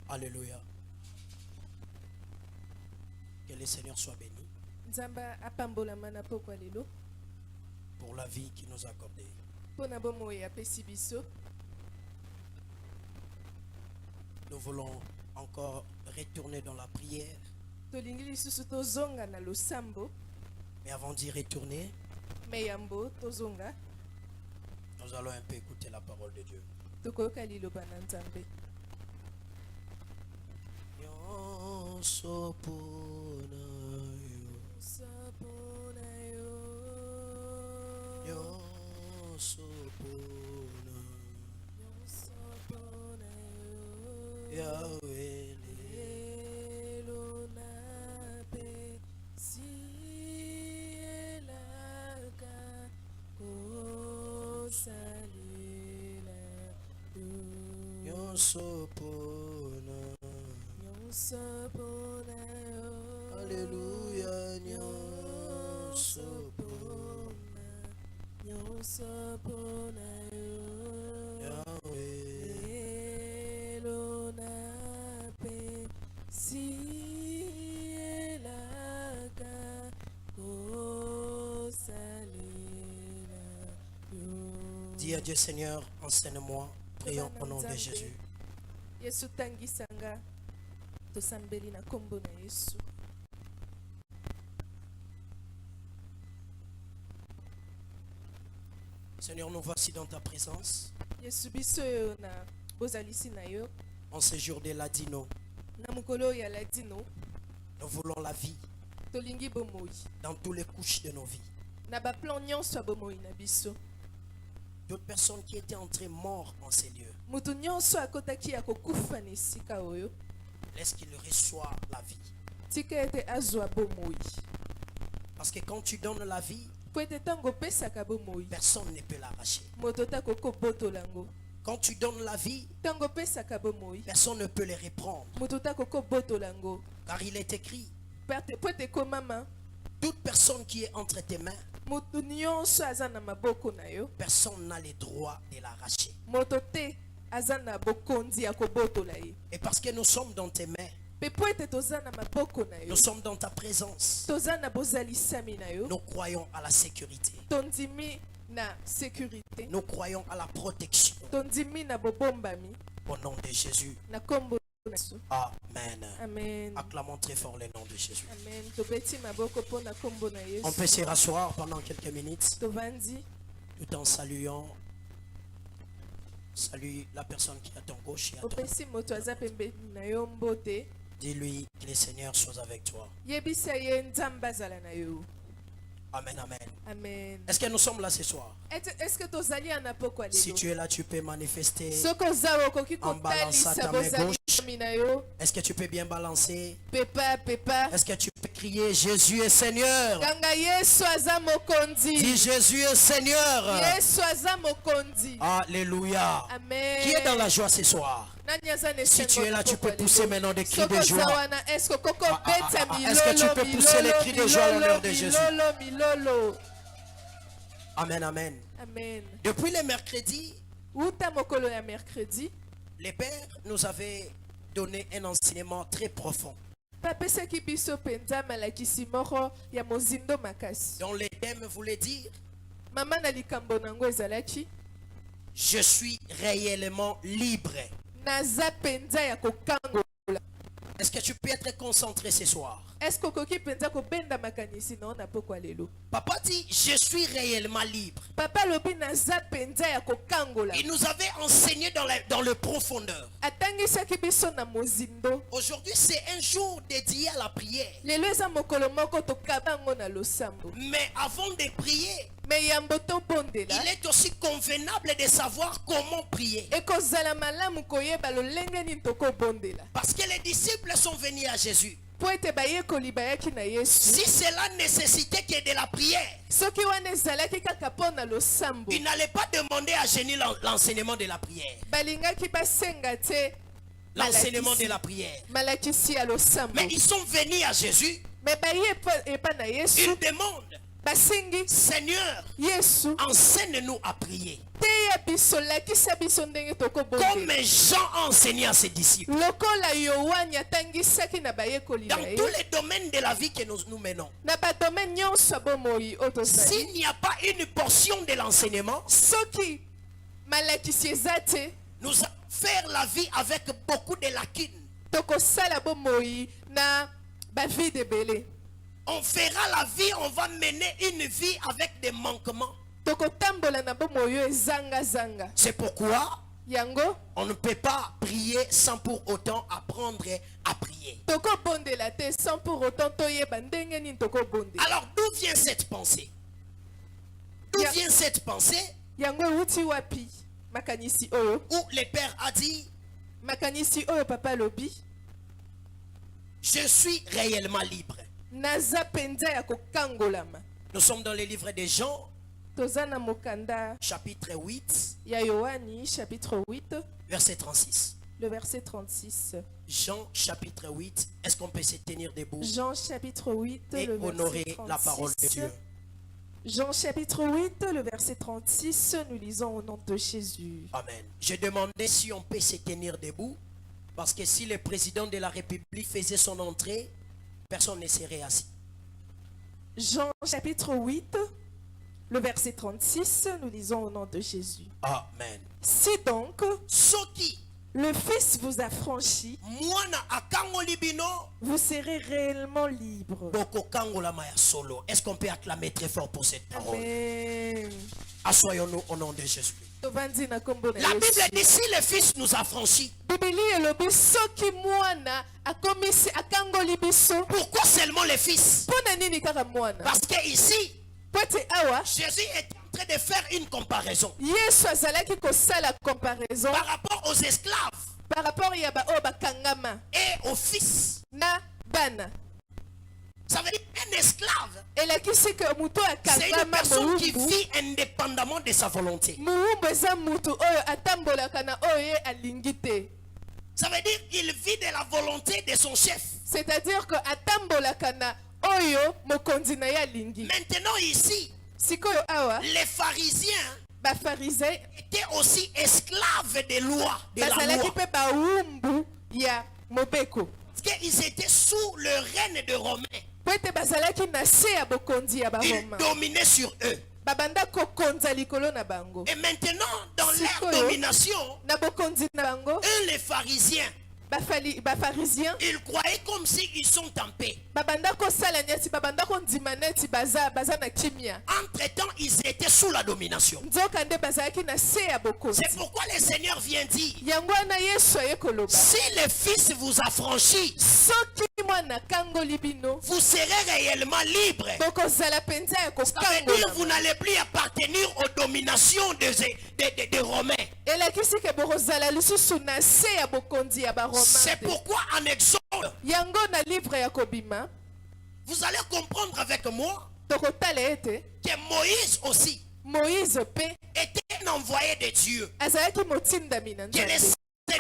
Alléluia. Que le Seigneur soit béni pour la vie qu'il nous a accordée. Nous voulons encore retourner dans la prière. Mais avant d'y retourner, nous allons un peu écouter la parole de Dieu. Yahweh Alléluia. Dis à Dieu, Seigneur, enseigne-moi. Prions au nom de Jésus. Seigneur, nous voici dans ta présence. En ce jour de Ladino, nous voulons la vie dans toutes les couches de nos vies. D'autres personnes qui étaient entrées mortes en ces lieux, laisse qu'ils reçoivent la vie. Parce que quand tu donnes la vie, personne ne peut l'arracher. Quand tu donnes la vie, personne ne peut les reprendre. Car il est écrit, toute personne qui est entre tes mains, personne n'a le droit de l'arracher. Et parce que nous sommes dans tes mains, nous sommes dans ta présence, nous croyons à la sécurité. Nous croyons à la protection. Au nom de Jésus. Amen. Amen. Acclamons très fort le nom de Jésus. Amen. On peut se rasseoir pendant quelques minutes tout en saluant. Salue la personne qui est à ton gauche et à ton droite. Dis-lui que le Seigneur soit avec toi. Amen, amen. Amen. Est-ce que nous sommes là ce soir? Est-ce que Si tu es là, tu peux manifester en balançant ta main gauche. Est-ce que tu peux bien balancer? Est-ce que tu peux crier Jésus est Seigneur? Dis Jésus est Seigneur. Alléluia. Amen. Qui est dans la joie ce soir? Si tu es là, tu peux pousser maintenant des cris de joie. Est-ce que tu peux pousser les cris de joie à l'honneur de Jésus? Amen, amen. Amen. Depuis le mercredi, les pères nous avaient donné un enseignement très profond. Dont le thème voulait dire: je suis réellement libre. Est-ce que tu peux être concentré ce soir? Papa dit je suis réellement libre. Il nous avait enseigné dans le profondeur. Aujourd'hui c'est un jour dédié à la prière. Mais avant de prier, il est aussi convenable de savoir comment prier. Parce que les disciples sont venus à Jésus. Si cela nécessitait que de la prière, il n'allait pas demander à Jésus l'enseignement de la prière. L'enseignement de la prière. Mais ils sont venus à Jésus. Ils demandent Seigneur, enseigne-nous à prier. Comme Jean a enseigné à ses disciples. Dans tous les domaines de la vie que nous menons. S'il n'y a pas une portion de l'enseignement, nous allons faire la vie avec beaucoup de lacunes. On fera la vie, on va mener une vie avec des manquements. C'est pourquoi on ne peut pas prier sans pour autant apprendre à prier. Alors d'où vient cette pensée? D'où vient cette pensée où le Père a dit, je suis réellement libre. Nous sommes dans le livre de Jean, chapitre 8, verset 36. Le verset 36. Jean chapitre 8, est-ce qu'on peut se tenir debout Jean chapitre 8, et le verset honorer 36. la parole de Dieu? Jean chapitre 8, le verset 36, nous lisons au nom de Jésus. Amen. Je demandais si on peut se tenir debout, parce que si le président de la République faisait son entrée, personne ne serait assis. Jean chapitre 8, le verset 36, nous lisons au nom de Jésus. Amen. Si donc Soki le Fils vous a franchi, vous serez réellement libre. Est-ce qu'on peut acclamer très fort pour cette parole? Amen. Assoyons-nous au nom de Jésus. La La Bible dit si le Fils nous a franchis, pourquoi seulement le Fils? Parce que ici, Jésus est en train de faire une comparaison par rapport aux esclaves et aux fils. Ça veut dire un esclave, c'est une personne qui vit indépendamment de sa volonté. Ça veut dire qu'il vit de la volonté de son chef. C'est-à-dire que Maintenant ici, les pharisiens étaient aussi esclaves des lois, de la loi. Parce qu'ils étaient sous le règne de Romains. Ils dominaient sur eux. Et maintenant, dans leur domination, eux les pharisiens, ils croyaient comme s'ils sont en paix. Entre-temps, ils étaient sous la domination. C'est pourquoi le Seigneur vient dire, si le Fils vous a franchi, vous serez réellement libre. Ça veut dire vous n'allez plus appartenir aux dominations des Romains. C'est pourquoi en Exode, vous allez comprendre avec moi que Moïse aussi était un envoyé de Dieu. Que les saints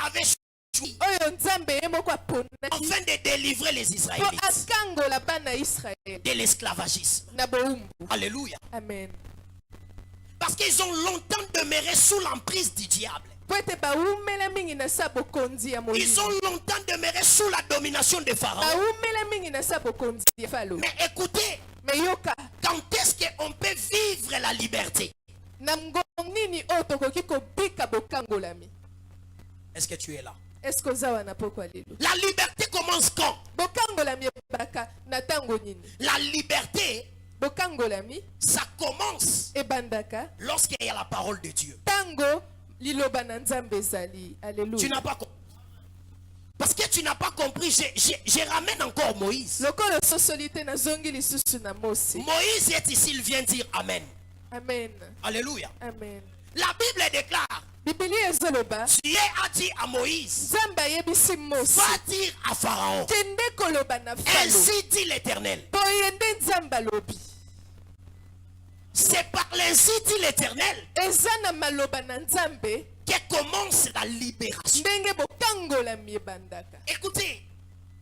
avaient choisi afin de délivrer les Israélites de l'esclavagisme. Alléluia. Amen. Parce qu'ils ont longtemps demeuré sous l'emprise du diable. Ils ont longtemps demeuré sous la domination de Pharaon. Mais écoutez, quand est-ce qu'on peut vivre la liberté? Est-ce que tu es là? La liberté commence quand? La liberté, ça commence lorsqu'il y a la parole de Dieu. Tu n'as pas compris. Parce que tu n'as pas compris, je ramène encore Moïse. Moïse est ici, il vient dire Amen. Amen. Alléluia. Amen. La Bible déclare, Dieu a dit à Moïse, va dire à Pharaon, ainsi dit l'Éternel. C'est par l'ainsi dit l'Éternel que commence la libération. Écoutez,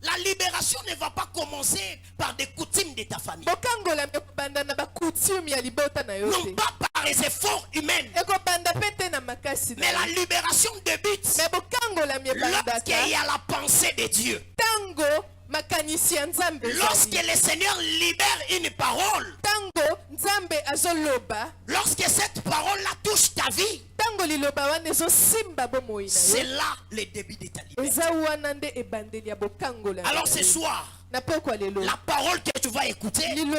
la libération ne va pas commencer par des coutumes de ta famille. non pas par les efforts humains, mais la libération de but lorsqu'il y a la pensée de Dieu. Lorsque le Seigneur libère une parole, lorsque cette parole-là touche ta vie, c'est là le début de ta liberté. Alors ce soir, la parole que tu vas écouter a une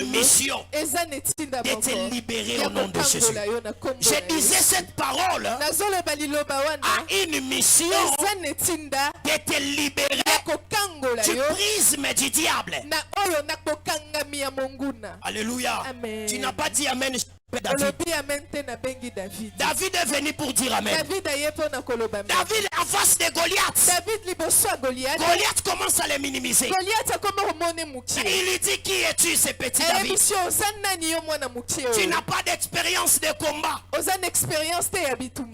mission de te libérer au nom de Jésus. Je disais, cette parole a une mission de te libérer du prisme du diable. Alléluia. Tu n'as pas dit amen. David est venu pour dire amen. David en face de Goliath. Goliath commence à le minimiser. Et il lui dit, qui es-tu, ce petit David? Tu n'as pas d'expérience de combat.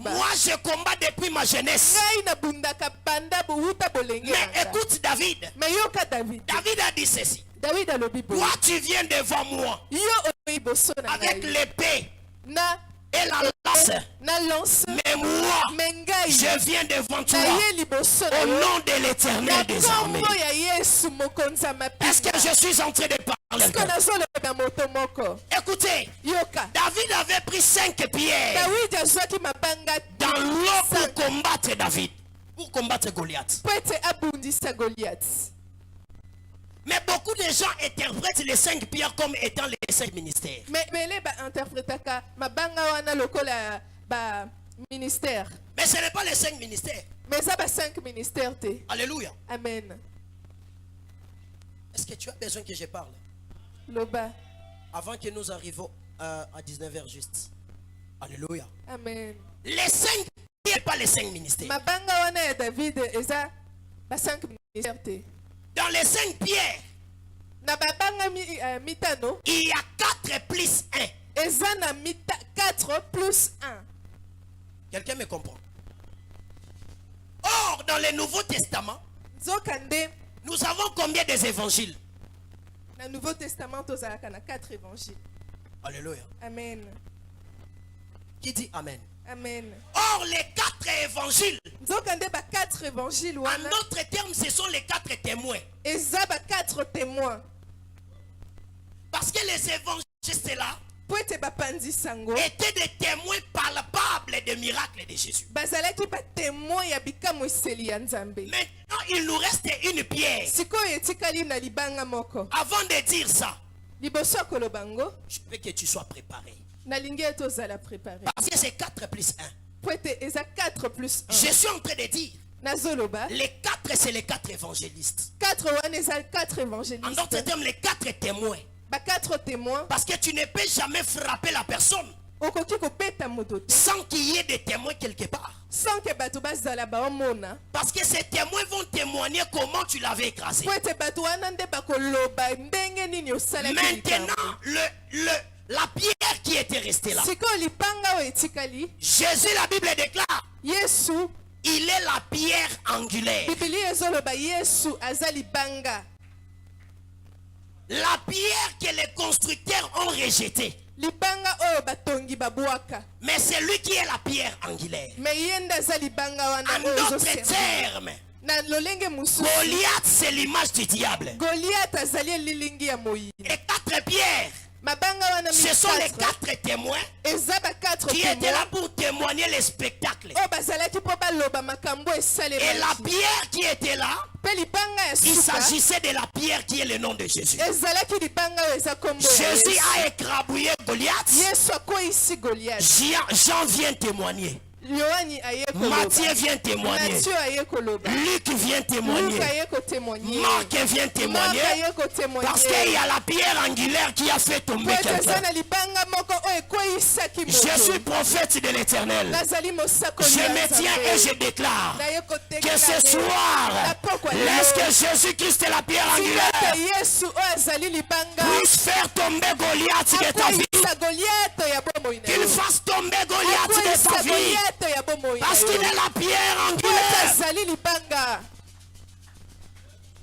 Moi je combats depuis ma jeunesse. Mais écoute David. David a dit ceci. Toi tu viens devant moi avec l'épée et la lance, mais moi je viens devant toi au nom de l'Éternel des armées. Est-ce que je suis en train de parler? Écoutez, David avait pris 5 pierres dans l'eau pour combattre David, pour combattre Goliath. Mais beaucoup de gens interprètent les 5 pierres comme étant les 5 ministères. Mais ce n'est pas les 5 ministères. Alléluia. Amen. Est-ce que tu as besoin que je parle? Avant que nous arrivions à 19h juste. Alléluia. Amen. Les 5 pierres, pas les 5 ministères. Dans les 5 pierres, il y a 4 plus 1. 4 plus 1. Quelqu'un me comprend? Or, dans le Nouveau Testament, nous avons combien des évangiles? Dans le Nouveau Testament, nous avons 4 évangiles. Alléluia. Amen. Qui dit Amen? Amen. Or, les 4 évangiles, en notre terme, ce sont les 4 témoins. 4 témoins. Parce que les évangélistes-là étaient des témoins palpables des miracles de Jésus. Maintenant, il nous reste une pierre. Avant de dire ça, je veux que tu sois préparé. Parce que c'est 4 plus 1. Je suis en train de dire, les 4 c'est les 4 évangélistes. En d'autres termes, les 4 témoins. Parce que tu ne peux jamais frapper la personne sans qu'il y ait des témoins quelque part. Parce que ces témoins vont témoigner comment tu l'avais écrasé. Maintenant, la pierre qui était restée là, Jésus, la Bible déclare, il est la pierre angulaire. La pierre que les constructeurs ont rejetée. Mais c'est lui qui est la pierre angulaire. En d'autres termes, Goliath c'est l'image du diable. Et 4 pierres, ce sont les 4 témoins qui étaient là pour témoigner les spectacles. Et la pierre qui était là, il s'agissait de la pierre qui est le nom de Jésus. Jésus a écrabouillé Goliath. Jean vient témoigner. Matthieu vient témoigner. Luc vient témoigner. Marc vient témoigner. Parce qu'il y a la pierre angulaire qui a fait tomber quelqu'un. Je suis prophète de l'Éternel. Je me tiens et je déclare que ce soir, laisse que Jésus-Christ est la pierre angulaire puisse faire tomber Goliath de ta vie. Qu'il fasse tomber Goliath de ta vie. Parce qu'il est la pierre angulaire.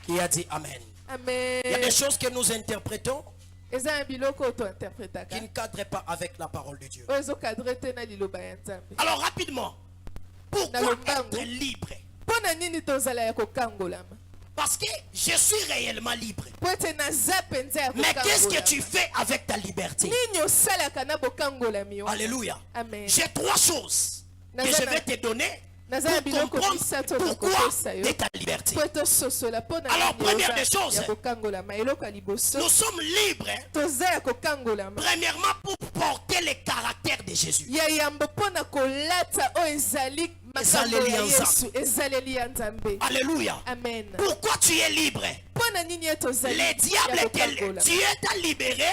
Qui a dit Amen. Amen. Il y a des choses que nous interprétons qui ne cadre pas avec la parole de Dieu. Alors rapidement, pourquoi être libre? Parce que je suis réellement libre. Mais qu'est-ce que tu fais avec ta liberté? Alléluia. J'ai 3 choses que je vais te donner pour comprendre pourquoi de ta liberté. Alors, première des choses, nous sommes libres, premièrement, pour porter le caractère de Jésus. Alléluia. Amen. Pourquoi tu es libre? Le diable, Dieu t'a libéré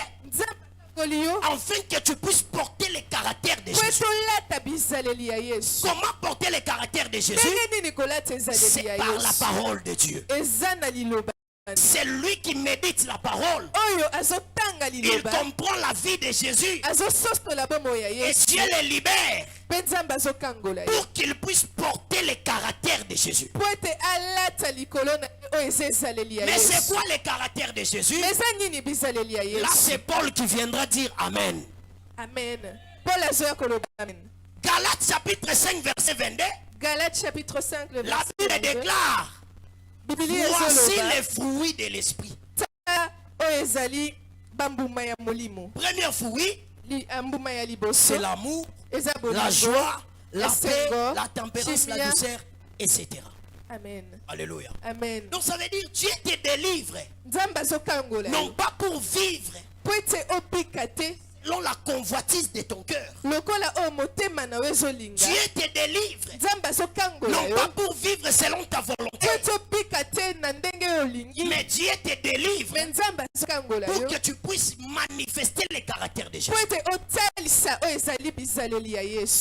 afin que tu puisses porter le caractère de Jésus. Comment porter le caractère de Jésus? C'est par la parole de Dieu. C'est lui qui médite la parole. Il comprend la vie de Jésus. Et Dieu le libère pour qu'il puisse porter le caractère de Jésus. Mais c'est quoi le caractère de Jésus? Là, c'est Paul qui viendra dire Amen. Amen. Galates chapitre 5, verset 22. Galates chapitre 5, le la Bible déclare: voici les fruits de l'esprit. Premier fruit, c'est l'amour, la joie, la paix, la tempérance, la douceur, etc. Amen. Alléluia. Amen. Donc ça veut dire Dieu te délivre, non pas pour vivre selon la convoitise de ton cœur. Dieu te délivre, non pas pour vivre selon ta volonté, mais Dieu te délivre pour que tu puisses manifester le caractère de Jésus.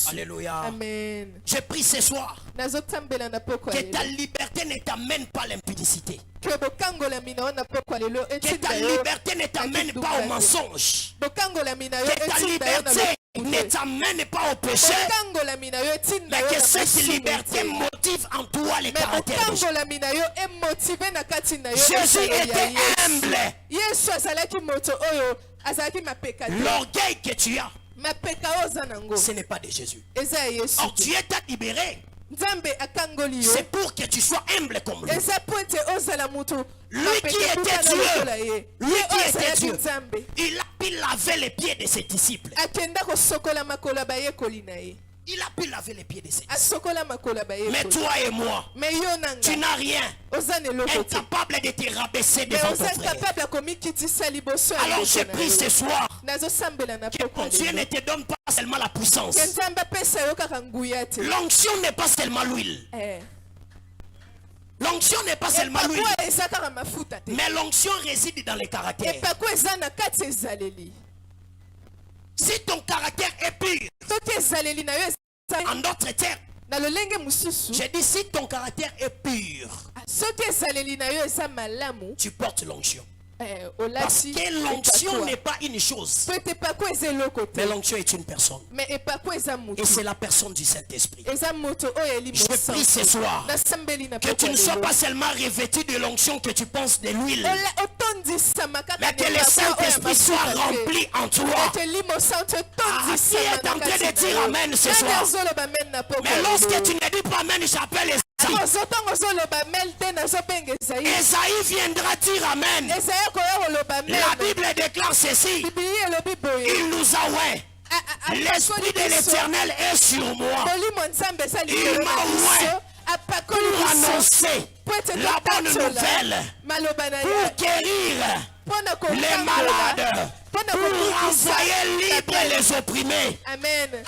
Alléluia. Amen. Je prie ce soir que ta liberté ne t'amène pas à l'impudicité. Que ta liberté ne t'amène pas au mensonge. Que ta liberté ne t'amène pas au péché. Mais que cette liberté motive en toi le caractère de Jésus. Jésus était humble. L'orgueil que tu as, ce n'est pas de Jésus. Or Dieu t'a libéré. C'est pour que tu sois humble comme lui. Lui qui était Dieu, il a pu laver les pieds de ses disciples. Il a pu laver les pieds de ses disciples. Mais toi et moi, tu n'as rien. Incapable de te rabaisser devant ton frère. Alors je prie ce soir que ton Dieu ne te donne pas seulement la puissance. L'onction n'est pas seulement l'huile. L'onction n'est pas seulement l'huile, mais l'onction réside dans les caractères. Si ton caractère est pur, en d'autres termes, j'ai dit si ton caractère est pur, tu portes l'onction. Parce que l'onction n'est pas une chose, mais l'onction est une personne. Et c'est la personne du Saint-Esprit. Je prie ce soir que tu ne sois pas seulement revêtu de l'onction, que tu penses de l'huile, mais que le Saint-Esprit soit rempli en toi. Qui est en train de dire Amen ce soir? Mais lorsque tu ne dis pas Amen, j'appelle Esaïe. Esaïe viendra dire Amen. La Bible déclare ceci: il nous a oué. L'Esprit de l'Éternel est sur moi. Il m'a oué pour annoncer la bonne nouvelle, pour guérir les malades, pour envoyer libres les opprimés.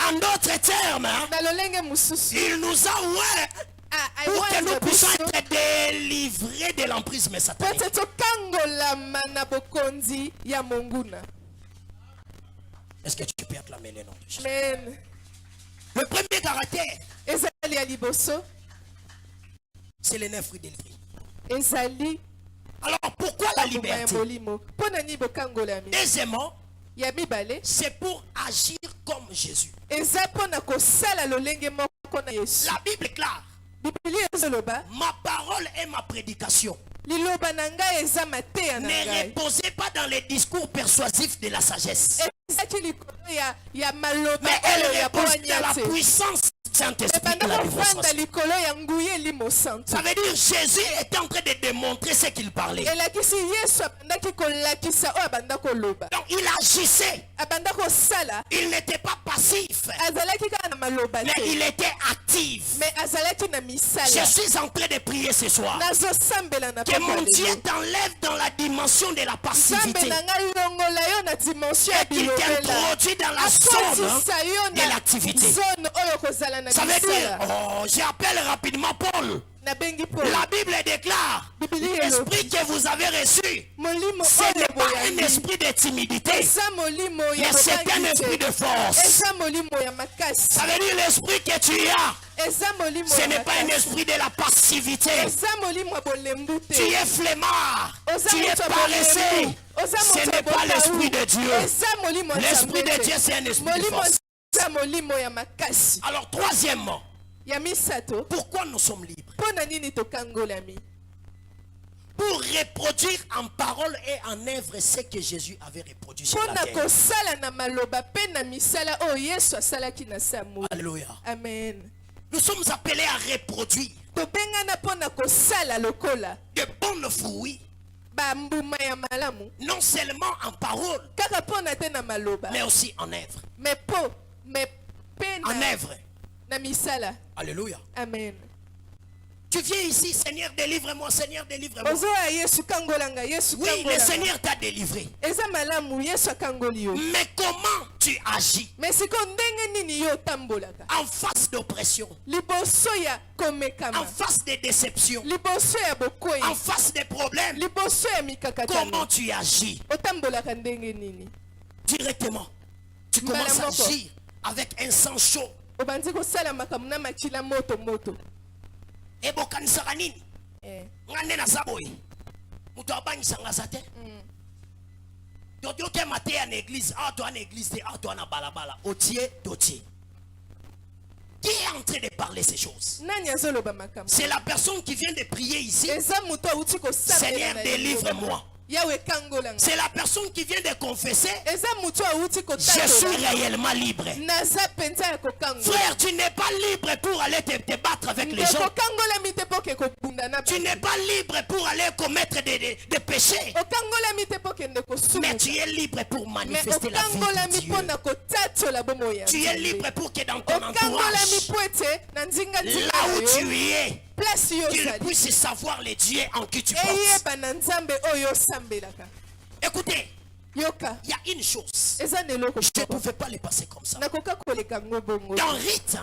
En d'autres termes, il nous a oué pour que nous puissions être délivrés de l'emprise satanique. Est-ce que tu peux acclamer le nom de Jésus? Le premier caractère, c'est les 9 fruits de l'esprit. Alors pourquoi la liberté? Deuxièmement, c'est pour agir comme Jésus. La Bible déclare: ma parole et ma prédication Ne reposez pas dans les discours persuasifs de la sagesse. Mais elle repose dans la puissance du Saint-Esprit de la démonstration. Ça veut dire Jésus était en train de démontrer ce qu'il parlait. Donc il agissait. Il n'était pas passif. Mais il était actif. Je suis en train de prier ce soir. Que mon Dieu t'enlève dans la dimension de la passivité. Et qu'il t'introduit dans la zone de l'activité. Ça veut dire, j'appelle rapidement Paul. La Bible déclare, l'esprit que vous avez reçu, ce n'est pas un esprit de timidité, mais c'est un esprit de force. Ça veut dire l'esprit que tu as, ce n'est pas un esprit de la passivité. Tu es flemmard, tu es paresseux. Ce n'est pas l'esprit de Dieu. L'esprit de Dieu, c'est un esprit de force. Alors troisièmement, pourquoi nous sommes libres? Pour reproduire en parole et en œuvre ce que Jésus avait reproduit sur la terre. Alléluia. Amen. Nous sommes appelés à reproduire de bons fruits. Non seulement en parole, mais aussi en œuvre. En œuvre. Alléluia. Amen. Tu viens ici, Seigneur, délivre-moi, Seigneur, délivre-moi. Oui, le Seigneur t'a délivré. Mais comment tu agis en face d'oppression, en face de déception, en face de problèmes? Comment tu agis? Directement, tu commences à agir avec un sang chaud. Et bokanisaka nini? Ngane na saboy. Mutu abanyisanga sa te. Dodio ke mate en église, toi en église, toi na balabala, otier, dotier. Qui est en train de parler ces choses? C'est la personne qui vient de prier ici. Seigneur, délivre-moi. C'est la personne qui vient de confesser. Je suis réellement libre. Frère, tu n'es pas libre pour aller te battre avec les gens. Tu n'es pas libre pour aller commettre des péchés. Mais tu es libre pour manifester la vie de Dieu. Tu es libre pour que dans ton entourage, là où tu es, qu'il puisse savoir les dieux en qui tu portes. Écoutez, il y a une chose, je ne pouvais pas les passer comme ça. Dans Rite,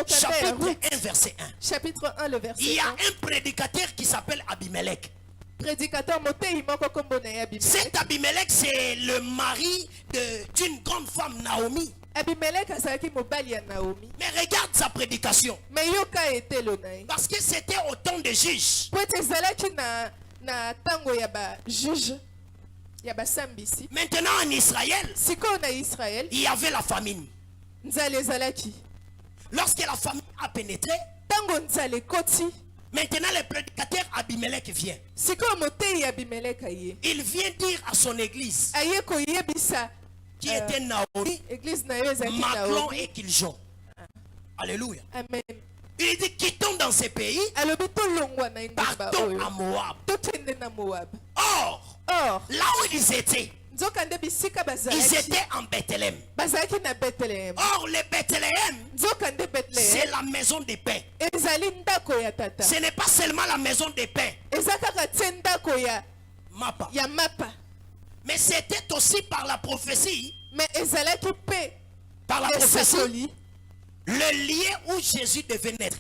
chapitre 1, verset 1, il y a un prédicateur qui s'appelle Abimelech. Cet Abimelech, c'est le mari d'une grande femme, Naomi. Mais regarde sa prédication. Parce que c'était au temps des juges. Maintenant en Israël, il y avait la famine. Lorsque la famine a pénétré, maintenant le prédicateur Abimelech vient. Il vient dire à son église, qui était Naomi, Maclon et Kiljon. Alléluia. Amen. Il dit quittons dans ces pays, partons à Moab. Or, là où ils étaient en Bethléem. Or, le Bethléem, c'est la maison des paix. Ce n'est pas seulement la maison des paix. Mapa. Mais c'était aussi par la prophétie. Par la prophétie. Le lieu où Jésus devait naître.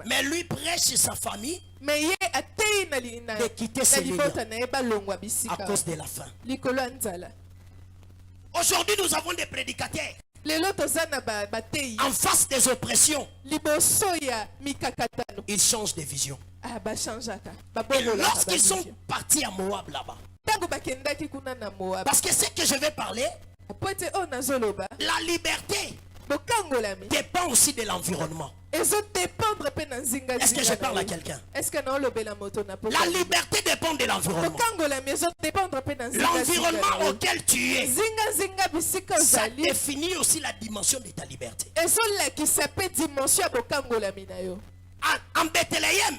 Mais lui prêche sa famille de quitter ce lieu à cause de la faim. Aujourd'hui, nous avons des prédicateurs en face des oppressions. Ils changent de vision. Et lorsqu'ils sont partis à Moab là-bas, parce que ce que je vais parler, la liberté dépend aussi de l'environnement. Est-ce que je parle à quelqu'un? La liberté dépend de l'environnement. L'environnement auquel tu es, ça définit aussi la dimension de ta liberté. En Bethléem,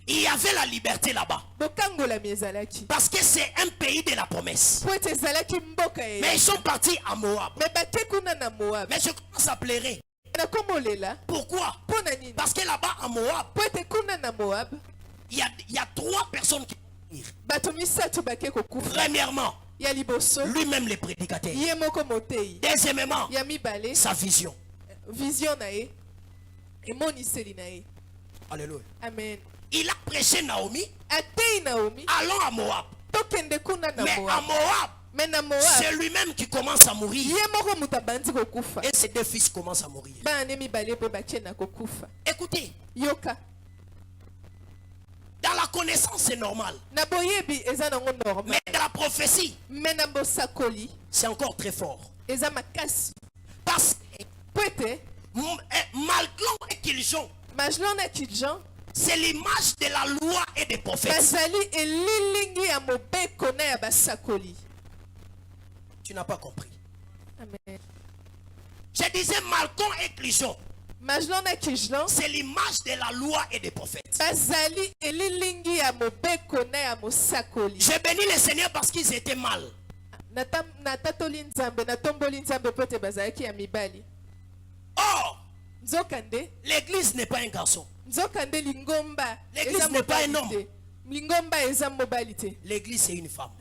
il y avait la liberté là-bas. Parce que c'est un pays de la promesse. Mais ils sont partis à Moab. Mais je commence à pleurer. Pourquoi? Parce que là-bas à Moab, il y a 3 personnes qui vont venir. Premièrement, lui-même le prédicateur. Deuxièmement, sa vision. Alléluia. Amen. Il a prêché Naomi. Allons à Moab. Mais à Moab, c'est lui-même qui commence à mourir. Et ses 2 fils commencent à mourir. Écoutez. Dans la connaissance, c'est normal. Mais dans la prophétie, c'est encore très fort. Parce que Malglon et Kiljon, c'est l'image de la loi et des prophètes. Tu n'as pas compris. Amen. Je disais Malcolm et Kiljon. C'est l'image de la loi et des prophètes. Je bénis le Seigneur parce qu'ils étaient mal. Or, l'église n'est pas un garçon. L'église n'est pas un homme. L'église c'est une femme.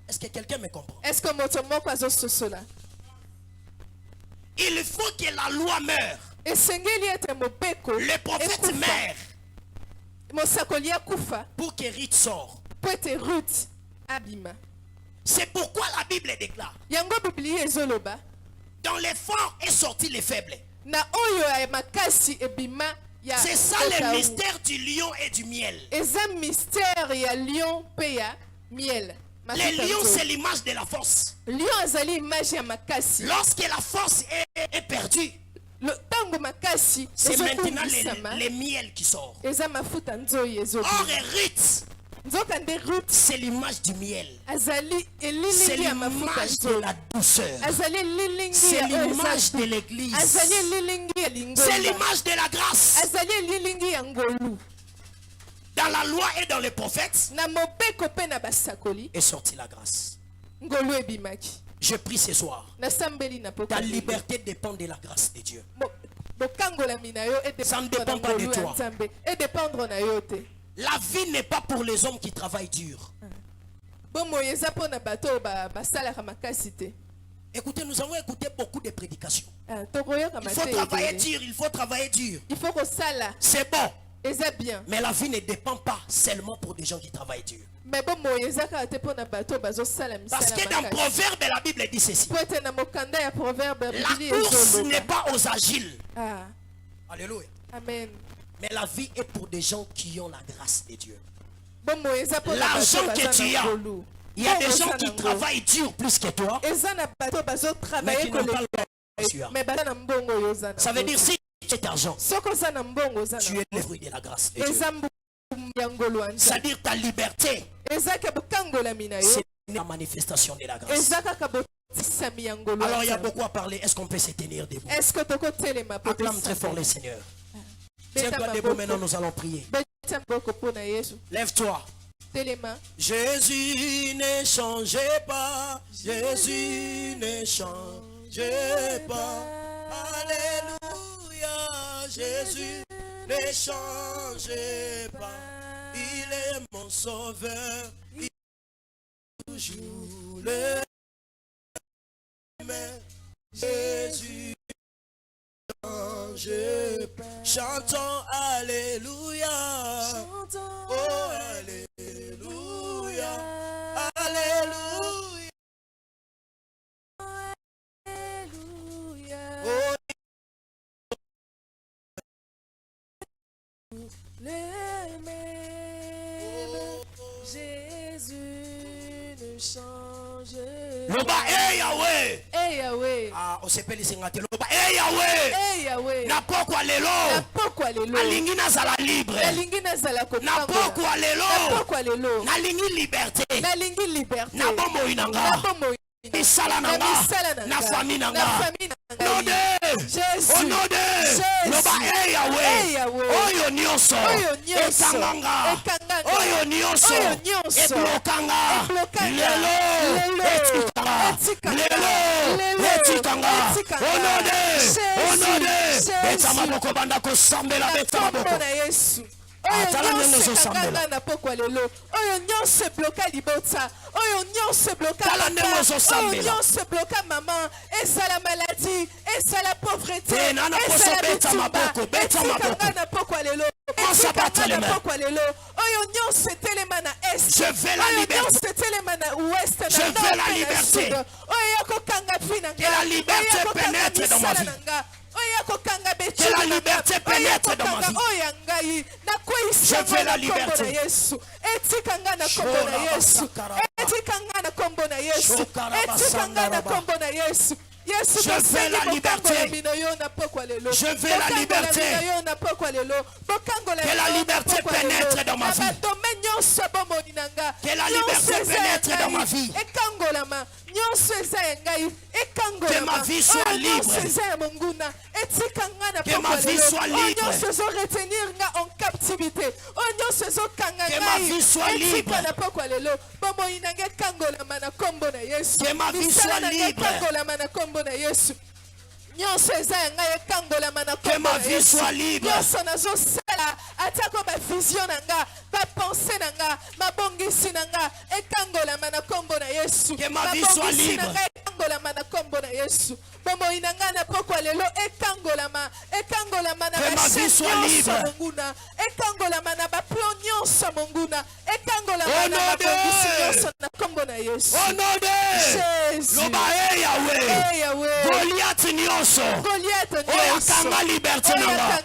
Est-ce que quelqu'un me comprend? Il faut que la loi meure. Le prophète meurt pour que Ruth sorte. C'est pourquoi la Bible déclare: dans les forts est sorti les faibles. C'est ça le mystère du lion et du miel. Le lion, c'est l'image de la force. Lorsque la force est perdue, c'est maintenant le miel qui sort. Or, Ruth, c'est l'image du miel. C'est l'image de la douceur. C'est l'image de l'église. C'est l'image de la grâce. Dans la loi et dans les prophètes est sortie la grâce. Je prie ce soir. Ta liberté dépend de la grâce de Dieu. Ça ne dépend pas de toi. La vie n'est pas pour les hommes qui travaillent dur. Écoutez, nous avons écouté beaucoup de prédications. Il faut travailler dur, il faut travailler dur. C'est bon. Mais la vie ne dépend pas seulement pour des gens qui travaillent dur. Parce que dans Proverbe, la Bible dit ceci: la course n'est pas aux agiles. Alléluia. Amen. Mais la vie est pour des gens qui ont la grâce de Dieu. L'argent que tu as, il y a des gens qui travaillent dur plus que toi, mais qui n'ont pas le droit. Ça veut dire si cet argent, tu es le fruit de la grâce de Dieu. C'est-à-dire ta liberté, c'est la manifestation de la grâce. Alors il y a beaucoup à parler. Est-ce qu'on peut se tenir debout? Acclame très fort le Seigneur. Tiens-toi debout maintenant, nous allons prier. Lève-toi. Jésus ne changeait pas. Jésus ne changeait pas. Alléluia. Jésus ne changeait pas. Il est mon sauveur. Il est toujours le même. Jésus ne change pas. Chantons Alléluia. Oh Alléluia. Alléluia. Oh, le même Jésus ne change Loba Yahweh. Yahweh. Ah, on s'appelle ici ngate. Loba Yahweh. Yahweh. Na pokwa lelo. Alingi na zala libre. Na pokwa lelo. Na lingi liberté. Na bombo inanga. Misala nanga. Na famille nanga. Au nom de Loba Yahweh. Oyo nyonso. Ekanganga. Oyo nyonso. Eblokanga. Lelo. Etikanga. Lelo. Etikanga. Au nom de Beta maboko banda ko sambela beta maboko. Oyo nyonso kanganga na pokwa lelo. Oyo nyonso bloka libota. Oyo nyonso bloka papa. Oyo nyonso bloka maman. Et la maladie. Et la pauvreté. Et la bitumba. Beta maboko na pokwa lelo. Oyo nyonso telema na est. Je veux la liberté. Oyo nyonso telema na ouest. Je veux la liberté. Oyo kokanga vina. Que la liberté pénètre dans ma vie. Que la liberté pénètre dans ma vie. Je veux la liberté. Je veux la liberté. Je veux la liberté. Que la liberté pénètre dans ma vie. Que la liberté pénètre dans ma vie. Que ma vie soit libre. Que ma vie soit libre. Que ma vie soit libre. Que ma vie soit libre. Que ma vie soit libre. Atako ba vision nanga, ba pensée nanga, ma bongisi nanga, ekangola mana kombo na Yesu. Que ma vie soit libre. Ekangola mana kombo na Yesu. Bomo inanga na pokwa lelo ekangola mana que ma vie soit libre. Ekangola mana ba plan nyonso monguna. Ekangola mana ba bongisi nyonso na kombo na Yesu. Au nom de Jésus. Loba Yahweh. Goliath nyonso. Oya kanga liberté nanga.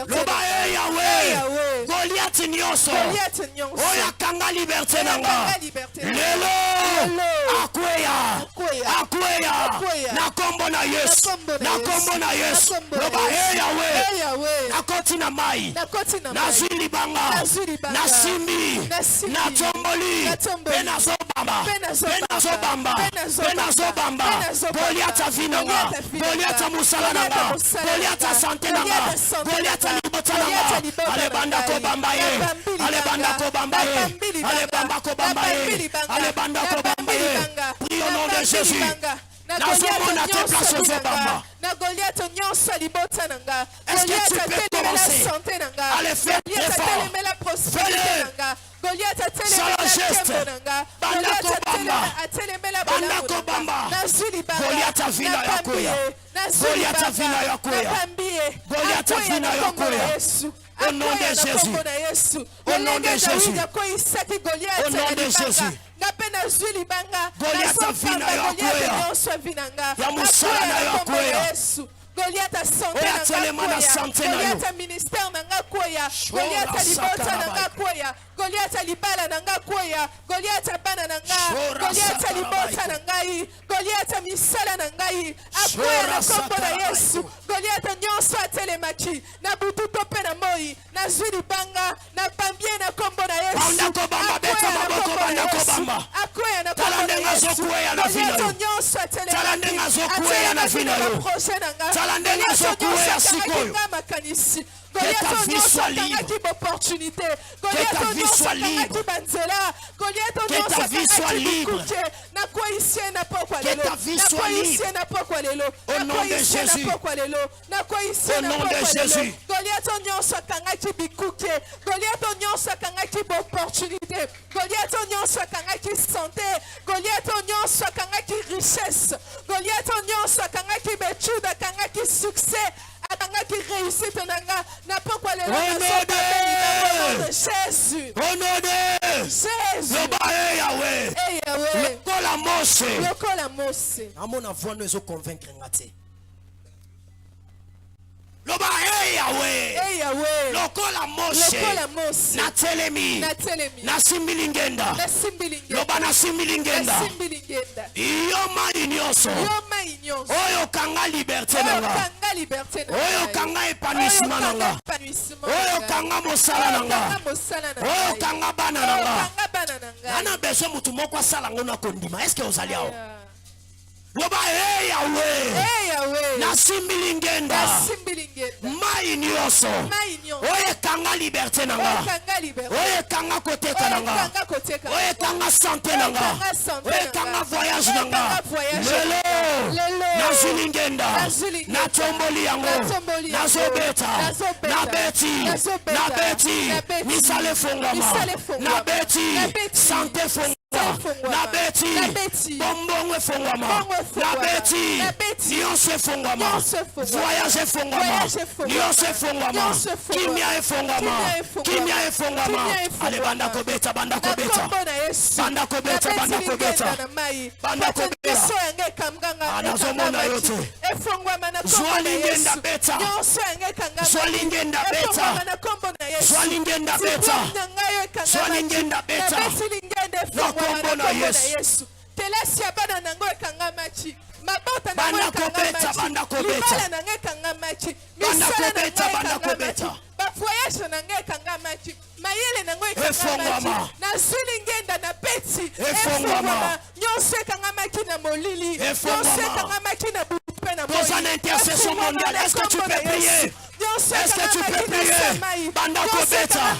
Loba Yahweh. Goliath nyonso. Oya kanga liberté nanga. Lelo. Akweya. Na kombo na Yesu. Na kombo na Yesu. Loba Yahweh. Na koti na mai. Na zwi libanga. Na simbi. Na tomboli. Pena zobamba. Goliath vinanga. Goliath musala nanga. Goliath sante nanga. Goliath libota nanga. Ale banda ko bamba ye. Ale banda ko bamba ye. Ale banda ko bamba ye. Ale banda ko bamba ye. Prie au nom de Jésus. Nazomona te place aux Obama. Est-ce que tu peux commencer à le faire très fort? Fais-le. Sans la geste. Bandako Bamba. Goliath vina yakuya. Goliath vina yakuya. Au nom de Jésus. Au nom de Jésus. Au nom de Jésus. Goliath vina yakuya. Ya musala na yakuya. Goliath santé Goliath ministère nanga koya. Goliath libota nanga koya. Goliath libala nanga koya. Goliath bana nanga. Goliath libota nanga. Goliath misala nanga. Akoya na kombo na Yesu. Goliath nyonso atelemaki. Na butu tope na moi. Na zuri banga. Na pambie na kombo na Yesu. Akoya na kombo na Yesu. Goliath nyonso atelemaki. Atelemaki na prochain nanga. Que ta vie soit libre. Que ta vie soit libre. Que ta vie soit libre. Que ta vie soit libre. Au nom de Jésus. Au nom de Jésus. Goliath nyonso kangaki bikuke. Goliath nyonso kangaki opportunité. Goliath nyonso kangaki santé. Goliath nyonso kangaki richesse. Goliath nyonso kangaki bechuda kangaki succès. Akangaki réussite nanga na pokwa lelo na Jésus. Au nom de Jésus. Loba Yahweh. Lokola Mose. Lokola Mose. Amona voix nous convaincre ngate. Loba hey Yahweh. Lokola Moshe. Na telemi. Na simbilingenda. Loba na simbilingenda. Yoma inyoso. Oyo kanga liberté nanga. Oyo kanga épanouissement nanga. Oyo kanga mosala nanga. Oyo kanga bana nanga. Nana beso mutu moko sala ngona kondima. Est-ce que vous allez awo? Loba hey Yahweh. Na simbilingenda. Mai nyoso. Oye kanga liberté nanga. Oye kanga koteka nanga. Oye kanga santé nanga. Oye kanga voyage nanga. Lelo. Na zulingenda. Na tomboli yango. Na zobeta. Na beti. Misale fongama. Na beti. Santé fongama. Na beti. Bombongo fongama. Na beti. Nyonse fongama. Voyage fongama. Nyonse fongama. Kimia fongama. Ale banda kobeta. Banda kobeta. Anazomona yote. Zwalingenda beta. Nakombo na Yesu. Telesia bana nango ekanga machi. Mabota banda kobeta. Libala nango ekanga machi. Misala nango ekanga machi. Bafoyasha nango ekanga machi. Mayele nango ekanga machi. Na zulingenda na beti. Efongama. Nyonse ekanga machi na molili. Nyonse ekanga machi na bupe na Pose une intercession mondiale. Est-ce que tu peux prier? Est-ce que tu peux prier? Banda kobeta.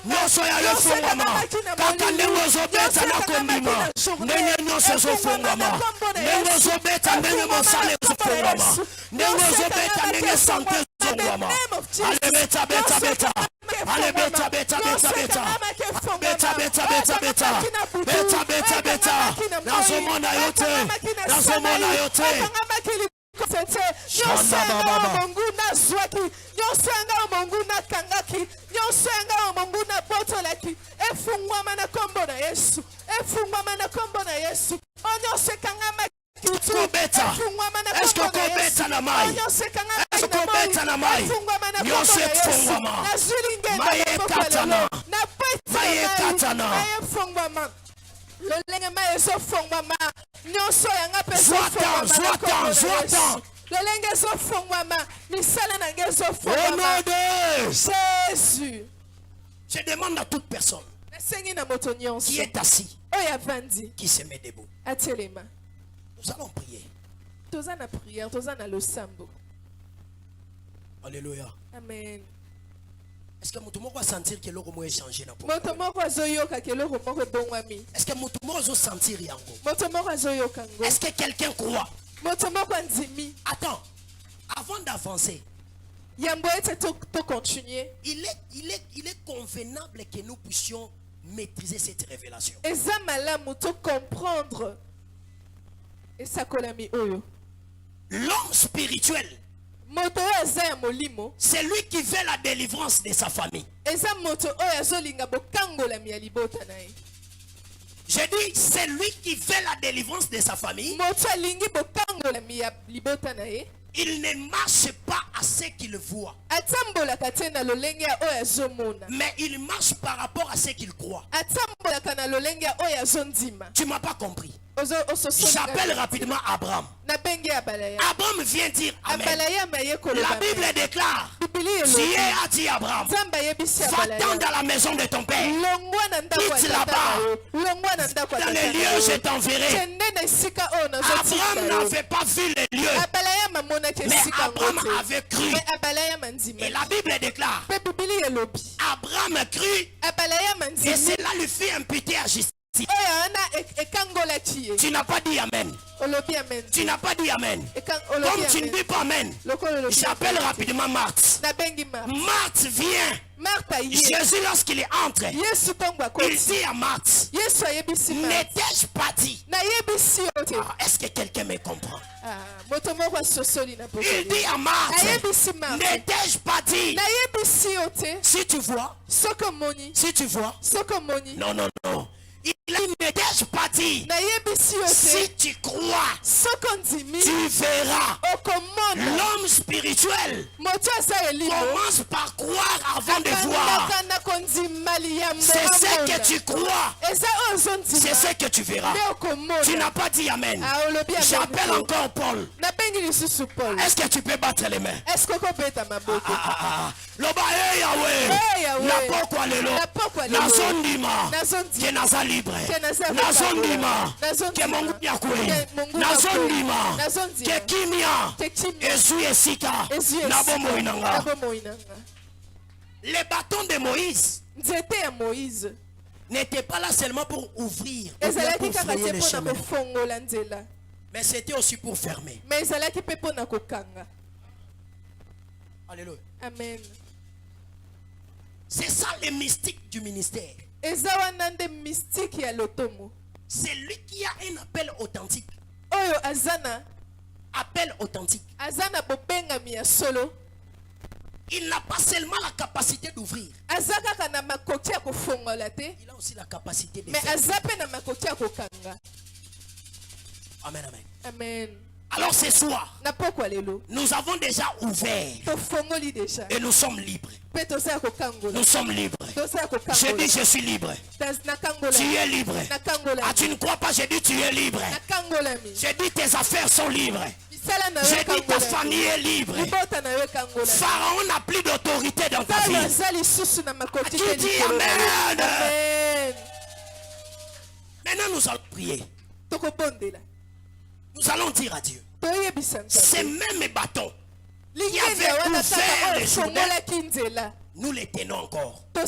Nyonso ya fongama. Kaka ndenge ozobeta na kondima. Ndenge nyonso ezofongama. Ndenge ozobeta ndenge mosala ezofongama. Ndenge ozobeta ndenge sante ezofongama. Ale beta. Ale beta. Nazomona yote. Nyonso yanga Mungu na zwaki. Nyonso yanga Mungu na kangaki. Nyonso yanga Mungu na botolaki. Efungwama na kombo na Yesu. Nyonso kangama Kobeta. Est-ce que kobeta na mai? Est-ce que kobeta na mai? Nyonso efungwama. Maye katana. Lolenge ma yeso fongwama. Nyonso yanga peso Zwatan. Lolenge so fongwama. Misala nange so Au fongwama. nom de Jésus. Je demande à toute personne qui est assis, qui se met debout. Nous allons prier. Alléluia. Amen. Est-ce que tout le monde va sentir que l'eau est changé dans le Est-ce que tout le monde va sentir Est-ce que quelqu'un croit? Attends, avant d'avancer, il est convenable que nous puissions maîtriser cette révélation. L'homme spirituel, c'est lui qui veut la délivrance de sa famille. J'ai dit, c'est lui qui fait la délivrance de sa famille. Il ne marche pas à ce qu'il voit, mais il marche par rapport à ce qu'il croit. Tu m'as pas compris. J'appelle rapidement Abraham. Abraham vient dire Amen. La Bible déclare, Dieu a dit à Abraham, va-t'en dans la maison de ton père, quitte là-bas, dans les lieux je t'enverrai. Abraham n'avait pas vu les lieux, mais Abraham avait cru. Et la Bible déclare, Abraham crut, et cela lui fit imputer à justice. Tu n'as pas dit Amen. Tu n'as pas dit Amen. Comme tu ne dis pas Amen, j'appelle rapidement Marthe. Marthe vient. Jésus, lorsqu'il entre, il dit à Marthe, n'étais-je pas dit? Est-ce que quelqu'un me comprend? Il dit à Marthe, n'étais-je pas dit? Si tu vois, non. Il ne t'ai pas dit. Si tu crois, tu verras. L'homme spirituel commence par croire avant de voir. C'est ce que tu crois. C'est ce que tu verras. Tu n'as pas dit amen. J'appelle encore Paul. Est-ce que tu peux battre les mains? Loba Yahweh. Napokwa lelo. Nazondima. Que naza libre. Nazondima. Que mongu yakwe. Nazondima. Que kimia. Ezu esika. Nabomo inanga. Les bâtons de Moïse n'étaient pas là seulement pour ouvrir, pour frayer les chemins. Mais c'était aussi pour fermer. Alléluia. Amen. C'est ça le mystique du ministère. C'est lui qui a un appel authentique. Appel authentique. Il n'a pas seulement la capacité d'ouvrir. Il a aussi la capacité de fermer. Amen, amen. Amen. Alors ce soir, nous avons déjà ouvert et nous sommes libres. Nous sommes libres. Je dis je suis libre. Tu es libre. Ah, tu ne crois pas? Je dis tu es libre. Je dis tes affaires sont libres. Je dis ta famille est libre. Pharaon n'a plus d'autorité dans ta vie. Qui dit amen? Maintenant nous allons prier. Nous allons dire à Dieu, ces mêmes bâtons qui avaient ouvert les Jourdains, nous les tenons encore pour que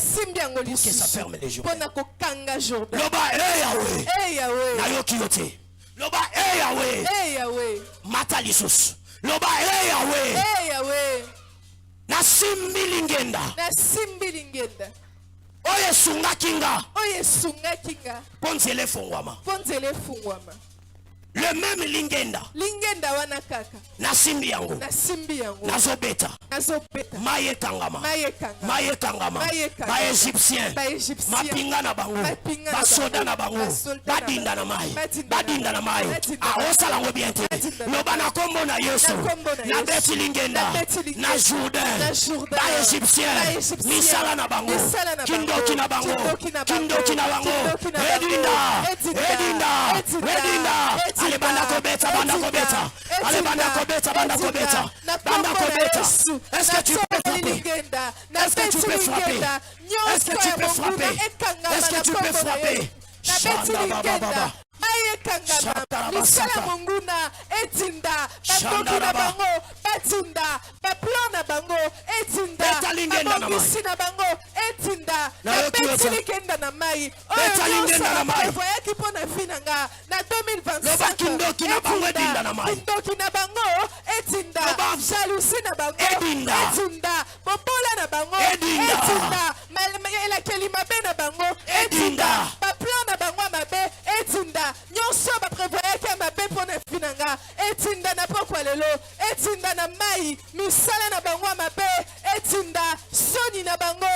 ça ferme les Jourdains. Loba Yahweh, Nayoki yote. Loba Yahweh, Mata lisus. Loba Yahweh, Nasimbi lingenda. Oye sunga kinga. Ponzele fungwama. Le même lingenda nasimbi yango nazobeta maye kangama ba Égyptien mapinga na bango basoda na bango badinda na mai osala ngo bien te loba na kombo na Yesu na beti lingenda na Jourdain ba Égyptien misala na bango kindoki na bango edinda ale banda kobeta. Est-ce que tu peux frapper? Est-ce que tu peux frapper? Est-ce que tu peux frapper? Est-ce que tu peux frapper? Misala monguna etinda batoki na bango batinda baplon na bango etinda babongisi na bango etinda betilingenda na mai oyo voyaki mpo na vi na nga na 2025 kindoki na bango etinda jalousie na bango etinda bobola na bango etinda elakeli mabe na bango etinda baplon na bango mabe etinda nyonso baprevoyaki ya mabe mpo na vi na nga etinda na pokwa lelo etinda na mai misala na bango ya mabe etinda soni na bango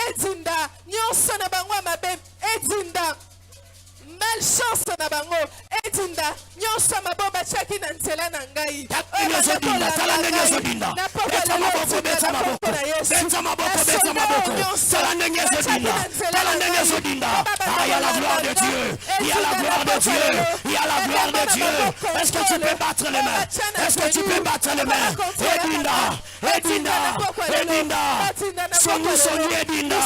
etinda nyonso na bango ya mabe etinda malchance na bango etinda nyonso mabo batiaki na nzela na ngai Est-ce que tu peux battre les mains? Est-ce que tu peux battre les mains? Edinda Sonu Edinda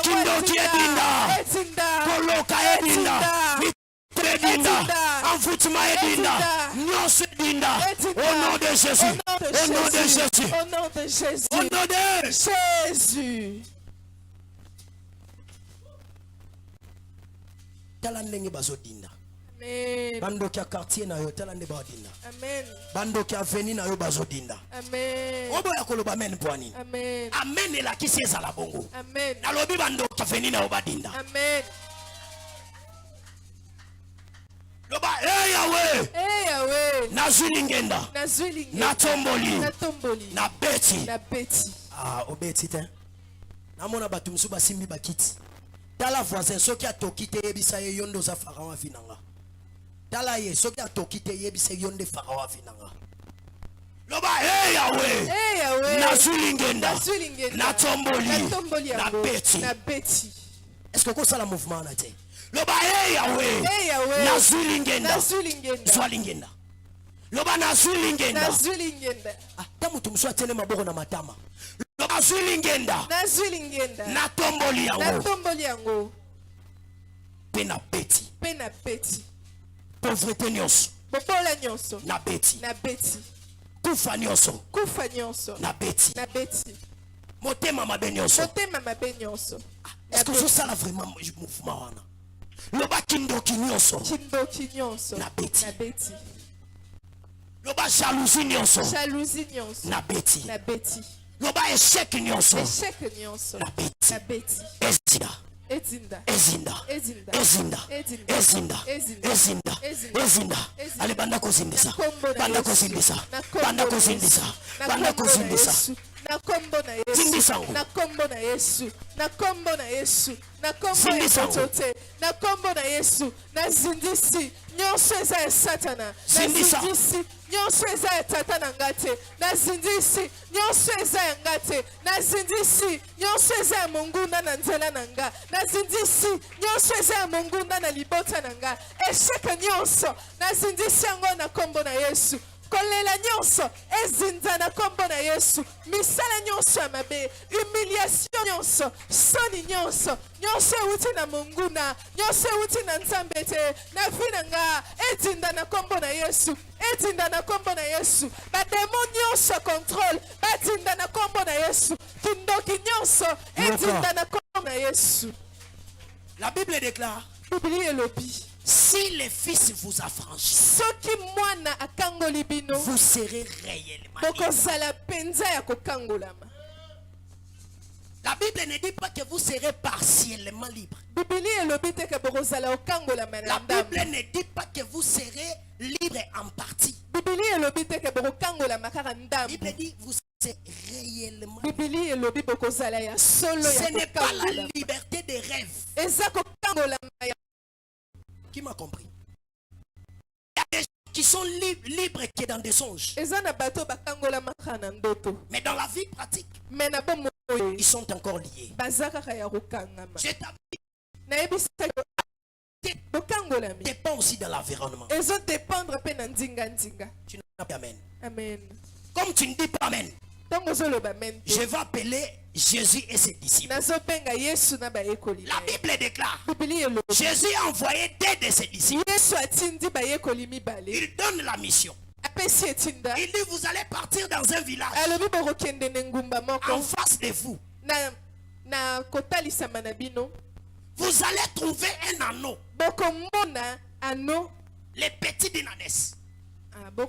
Kindoki Edinda Koloka Edinda Envoûtement Edinda Nyonso Edinda au nom de Jésus. Au nom de Jésus. Au nom de Jésus. Au nom de Jésus. Tala ndenge bazodinda. Amen. Bando kia quartier na yo tala ndenge bazodinda. Amen. Bando kia avenue na yo bazodinda. Amen. Obo ya koloba amen pwani. Amen. Amen elakisi ezala bongo. Amen. Nalobi bando kia avenue na yo badinda. Amen. Loba Yahweh. Nazwi lingenda. Na tomboli. Na beti. Na beti. Ah, obeti te. Namona batumsu basimbi bakiti. Tala voisin soki atokite yebisa ye yondo za pharaon finanga. Tala ye soki atokite yebisa yonde pharaon finanga. Loba hey Yahweh. Na zulingenda. Na tomboli. Na beti. Est-ce que ça la mouvement na te? Loba hey Yahweh. Na zulingenda. Zwalingenda. Loba na zulingenda. Ah, tamu tumswa tene maboko na matama. Loba zulingenda. Na tomboli yango. Pena beti. Pauvreté nyonso. Na beti. Kufa nyonso. Na beti. Motema mabe nyonso. Est-ce que je sens vraiment mouvement wana? Loba kindoki nyonso. Na beti. Loba jalousie nyonso. Na beti. Loba échec nyonso. Na beti. Ezinda. Ale banda kozindisa. Na kombo na Yesu. Na zindisi nyonso eza ya satana. Na zindisi nyonso eza ya tata na ngate. Na zindisi nyonso eza ya ngate. Na zindisi nyonso eza ya mongunda na nzela na nga. Na zindisi nyonso eza ya mongunda na libota na nga. Esheka nyonso na zindisi yango na kombo na Yesu. Kolela nyonso ezinza na kombo na Yesu. Misala nyonso ya mabe, humiliation nyonso, soni nyonso euti na monguna, nyonso euti na nzambe te, na vina nga ezinda na kombo na Yesu. Bademo nyonso contrôle, bazinda na kombo na Yesu. Kindoki nyonso ezinda na kombo na Yesu. La Bible déclare, si les fils vous affranchissent, vous serez réellement libres. La Bible ne dit pas que vous serez partiellement libre. La Bible ne dit pas que vous serez libre en partie. La Bible dit vous serez réellement libre. Ce n'est pas la liberté des rêves. Qui m'a compris? Il y a des gens qui sont libres qui sont dans des songes. Mais dans la vie pratique, ils sont encore liés. Je t'avoue, dépend aussi de l'environnement. Tu n'as pas amen. Comme tu ne dis pas amen, je vais appeler Jésus et ses disciples. La Bible déclare, Jésus a envoyé deux de ses disciples. Il donne la mission. Il dit, vous allez partir dans un village en face de vous. Vous allez trouver un anneau. Les petits d'Inanès. Vous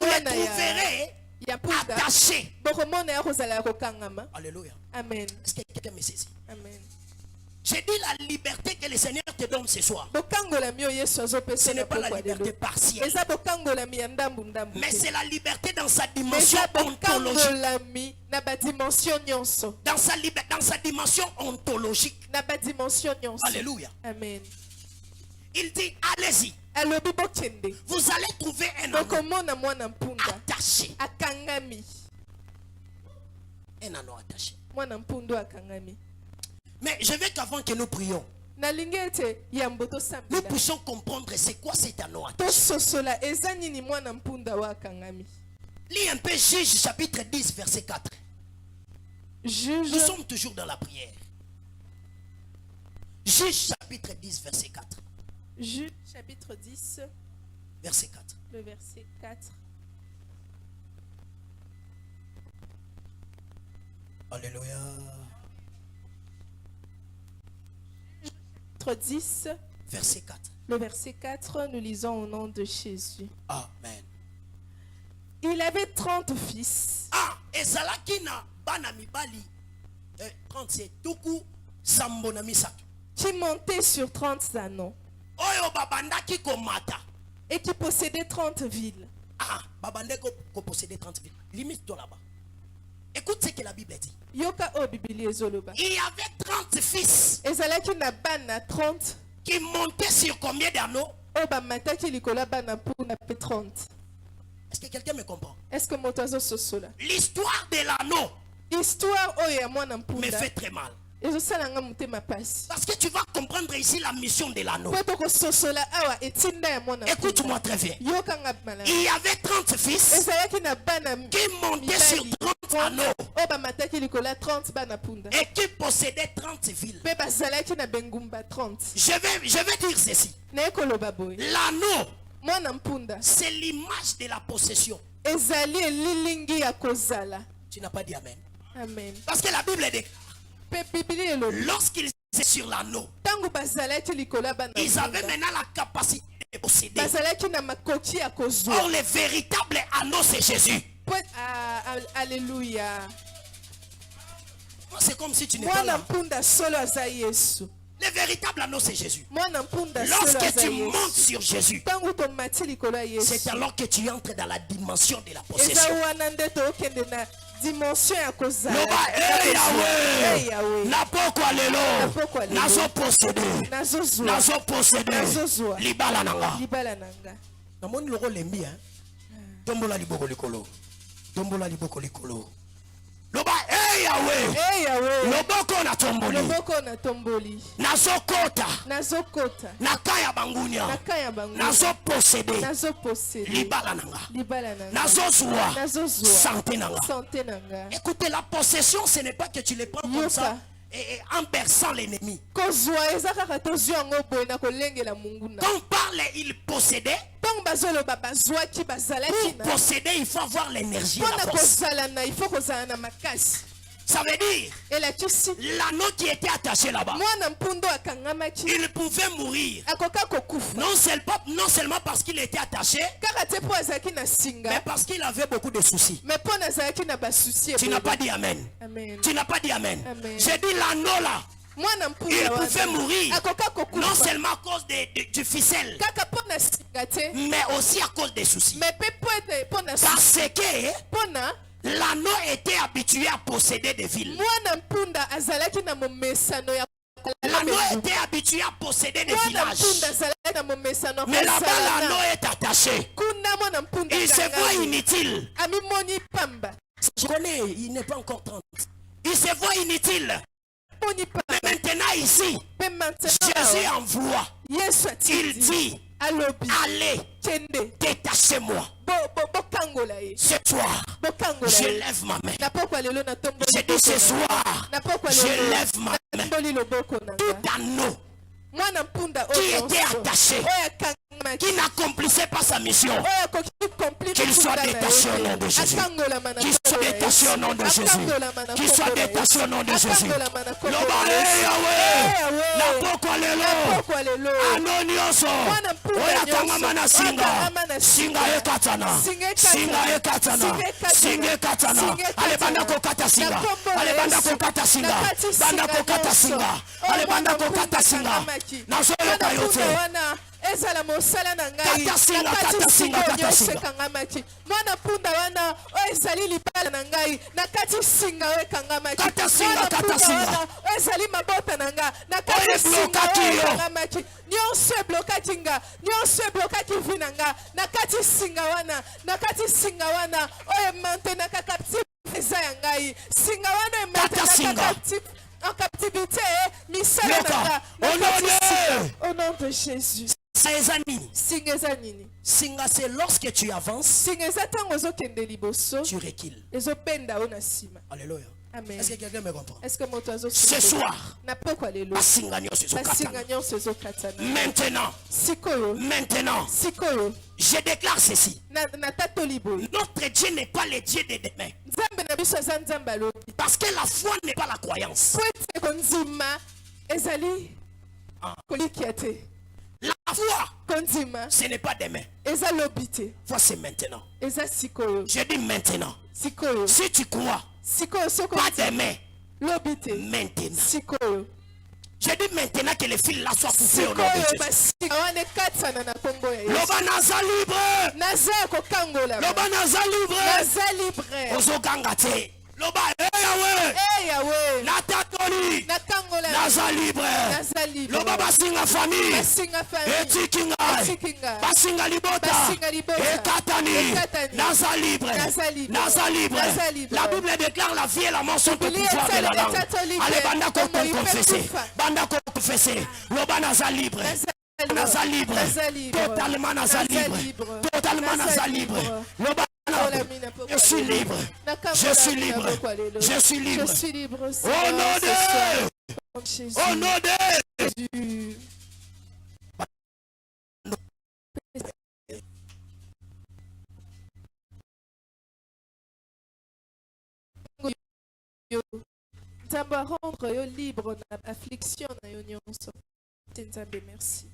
les trouverez attaché. Alléluia. Amen. Est-ce que quelqu'un me saisit? Amen. J'ai dit la liberté que le Seigneur te donne ce soir. Ce n'est pas la liberté partielle. Mais c'est la liberté dans sa dimension ontologique. Dans sa dimension ontologique. Alléluia. Amen. Il dit, allez-y. Vous allez trouver un anneau attaché. Un anneau attaché. Mais je veux qu'avant que nous prions, nous puissions comprendre c'est quoi cet anneau attaché. Lis un peu Juge chapitre 10 verset 4. Nous sommes toujours dans la prière. Juge chapitre 10 verset 4. Juge chapitre 10 verset 4. Le verset 4. Alléluia. Chapitre 10 verset 4. Le verset 4, nous lisons au nom de Jésus. Amen. Il avait 30 fils. Ah, et Zalakina Banamibali 37 Tuku Sambonamisato. Qui montait sur 30 anneaux. Oyo babandaki komata. Et qui possédait 30 villes. Ah, babandeko ko possédait 30 villes. Limite toi là-bas. Écoute ce que la Bible dit. Yoka o Bibili ezoloba. Il y avait 30 fils ezalaki na bana 30 qui montaient sur combien d'anneaux? oyo bamataki likolo bana mpunda pe 30. Est-ce que quelqu'un me comprend? Est-ce que moto azososola? L'histoire de l'anneau histoire oyo ya mwana me mpunda fait très mal. ezosalanga motema pasi. Parce que tu vas comprendre ici la mission de l'anneau. po tokososola awa etinda ya mwana mpunda. Écoute-moi très bien. yokanga malamu. Il y avait 30 fils ezalaki na bana qui montaient sur 30 anneaux oyo bamataki likolo ya 30 bana mpunda et qui possédaient 30 villes. mpe bazalaki na bengumba 30. Je vais dire ceci. naye koloba boye L'anneau, mwana mpunda c'est l'image de la possession. ezali elilingi ya kozala. Tu n'as pas dit amen. Amen. Parce que la Bible dit, mpe bibili elobi lorsqu'ils étaient sur l'anneau, ntango bazalaki likolo ya bana ils avaient mpunda maintenant la capacité de posséder. bazalaki na makoki ya kozwa. Or, le véritable anneau, c'est Jésus. Alléluia. C'est comme si tu n'es pas mwana là. mpunda solo aza yesu. Le véritable anneau, c'est Jésus. mwana mpunda solo Lorsque aza tu yesu. montes sur Jésus, ntango tomati likolo ya yesu c'est alors que tu entres dans la dimension de la eza possession. wana nde tookende na dimension ya kozala. Loba, hey Yahweh, Yahweh. na pokwa lelo, nazo posséder, nazozwa nazo posséder, libala nanga. libala nanga. Namoni loko lembi, hein? Tombola liboko likolo, tombola liboko likolo. Loba, hey Yahweh, Yahweh. loboko na tomboli, loboko na tomboli nazokota, nazokota nakaya bangunya, nakaya bango nazo posséder, nazoposede libala nanga, libala nanga nazozwa, nazozwa santé nanga. santé nanga. Écoutez, la possession, ce n'est pas que tu les prends comme ça et en berçant l'ennemi. kozwa eza kaka tozwa yango boye na kolengela munguna. Quand on parle, il possédait. ntango bazoloba bazwaki bazalaki Pour posséder, il faut avoir l'énergie et mpona la force. kozala na ifo kozala na makasi. Ça veut dire, elakisi l'anneau qui était attaché là-bas, mwana mpundo akangamaki il pouvait mourir. akoka kokufa Non seulement parce qu'il était attaché, kaka te mpo azalaki na mais singa parce qu'il avait beaucoup de soucis. me mpo nazalaki na basusi Tu n'as pas dit amen. Amen. Tu n'as pas dit amen. Amen. J'ai dit l'anneau là, mwana il mpunda pouvait mourir. akoka Non kokufa seulement à cause du ficelle, kaka mpo na singa te mais aussi à cause des soucis. me mpe mpo ete mpo na Parce que mpo na l'anneau était habitué à posséder des villes. mwana mpunda azalaki na momesano ya L'anneau était habitué à posséder des mwana villages. mpunda azalaki na momesano Mais là-bas, kozala l'anneau na est attaché. kuna mwana mpunda Il se voit inutile. amimoni pamba Je connais, il n'est pas encore 30. Il se voit inutile. moni pamba Mais maintenant ici, mpe maintenant Jésus envoie. yesu Il atindi dit, alobi allez, kende détachez-moi. bokangola ye Ce soir, bokangola je ye lève ma main. na pokwa lelo na tomboli Je dis ce soir, na pokwa je lelo lève ma main. tomboli loboko na Tout nga anneau mwana mpunda qui oyo était attaché, oyo akangamaki qui n'accomplissait pas sa mission, oyo akoki kompli qu'il soit détaché au nom de Jésus. akangolama na Qu'il soit détaché au nom de Jésus. Qu'il soit détaché au nom de Jésus. Loba, hey Yahweh, na pokwa lelo, pokwa lelo ano nyonso, oya kangama na singa ekatana, singa ekatana, singa ekatana, ale banda kokata singa, ale banda kokata singa, banda kokata singa, ale banda kokata singa, nazoyoka yo te. ezala mosala na ngai nakati singa nyonso ekangamaki mwana mpunda wana oyo ezali libala na ngai na kati singa oyo ekangamaki mwana mpunda wana oyo ezali mabota na nga na kati singa oyo ekangamaki nyonso eblokaki nga nyonso eblokaki vi na nga na kati singa wana oyo emantenaka captive eza ya ngai singa wana emantenaka en captivité misala na nga au nom de Jésus. Singa, c'est lorsque tu avances, tu recules. Alléluia. Amen. Est-ce que quelqu'un me comprend? Est-ce que ce soir, maintenant, je déclare ceci. Notre Dieu n'est pas le Dieu de demain. Parce que la foi n'est pas la croyance. La foi, ce n'est pas demain. Foi, c'est maintenant. Je dis maintenant. Si tu crois, pas demain, maintenant. Je dis maintenant que les fils là soient coupés au nom de Jésus. Loba naza libre. Loba naza libre. Ozoganga te. Loba, hey Yahweh, natatoli, naza libre loba basinga famille etiki ngai basinga libota ekatani naza libre la Bible déclare la vie et la mort sont au pouvoir de la langue. Allez banda ko confesser loba naza libre naza libre totalement naza libre loba je suis libre. Au nom de Jésus. Nzambe rendre yo libre na affliction na yo nyonso. Nzambe merci.